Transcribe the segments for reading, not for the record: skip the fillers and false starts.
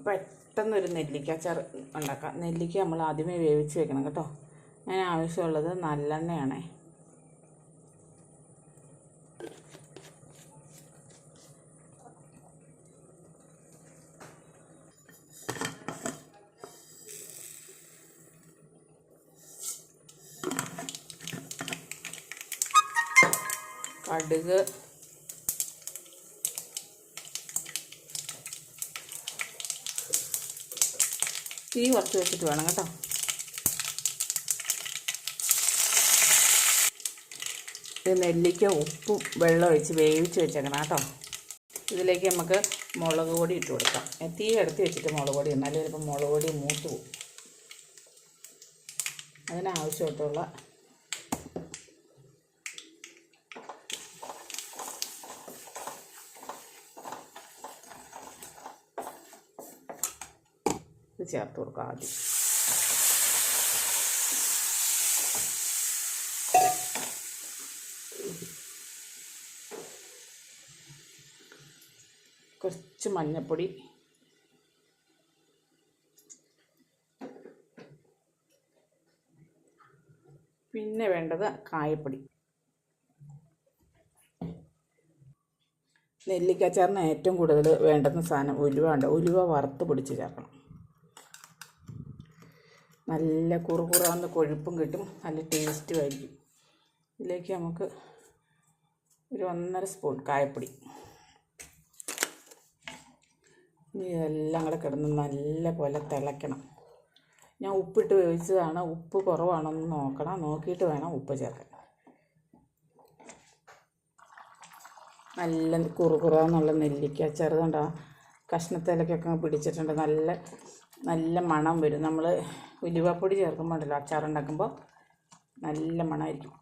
പെട്ടെന്നൊരു നെല്ലിക്ക അച്ചാർ ഉണ്ടാക്കാം. നെല്ലിക്ക നമ്മൾ ആദ്യമേ വേവിച്ച് വെക്കണം കേട്ടോ. അതിന് ആവശ്യമുള്ളത് നല്ലെണ്ണയാണ്. കടുക്, തീ കുറച്ച് വെച്ചിട്ട് വേണം കേട്ടോ. ഇത് നെല്ലിക്ക ഉപ്പും വെള്ളം ഒഴിച്ച് വേവിച്ച് വെച്ചേക്കണം കേട്ടോ. ഇതിലേക്ക് നമുക്ക് മുളക് പൊടി ഇട്ട് കൊടുക്കാം. തീ എടുത്ത് വെച്ചിട്ട് മുളക് പൊടി എന്നാലും ചിലപ്പോൾ മുളക് പൊടി മൂത്ത് പോകും. അതിനാവശ്യമായിട്ടുള്ള ഇത് ചേർത്ത് കൊടുക്കുക ആദ്യം. കുറച്ച് മഞ്ഞൾപ്പൊടി, പിന്നെ വേണ്ടത് കായപ്പൊടി. നെല്ലിക്കച്ചാറിന് ഏറ്റവും കൂടുതൽ വേണ്ടുന്ന സാധനം ഉലുവ. ഉലുവ വറുത്ത് പൊടിച്ച് ചേർക്കണം. നല്ല കുറുകുറാന്ന് കൊഴുപ്പും കിട്ടും, നല്ല ടേസ്റ്റും ആയിരിക്കും. ഇതിലേക്ക് നമുക്ക് ഒരു 1.5 സ്പൂൺ കായപ്പൊടി. ഇനി ഇതെല്ലാം കൂടെ കിടന്ന് നല്ല പോലെ തിളയ്ക്കണം. ഞാൻ ഉപ്പിട്ട് വേവിച്ചതാണ്. ഉപ്പ് കുറവാണെന്ന് നോക്കണം. നോക്കിയിട്ട് വേണം ഉപ്പ് ചേർക്കാൻ. നല്ല കുറുകുറാന്നുള്ള നെല്ലിക്ക ചെറുതുണ്ടോ, കഷ്ണത്തിലൊക്കെ പിടിച്ചിട്ടുണ്ട്. നല്ല മണം വരും. നമ്മൾ ഉലുവപ്പൊടി ചേർക്കുമ്പോൾ ഉണ്ടല്ലോ, അച്ചാറുണ്ടാക്കുമ്പോൾ നല്ല മണമായിരിക്കും.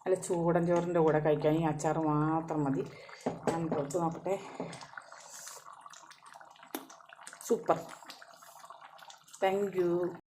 നല്ല ചൂടൻ ചോറിൻ്റെ കൂടെ കഴിക്കാൻ ഈ അച്ചാർ മാത്രം മതി. ഞാൻ പുറത്ത് നോക്കട്ടെ. സൂപ്പർ. Thank you.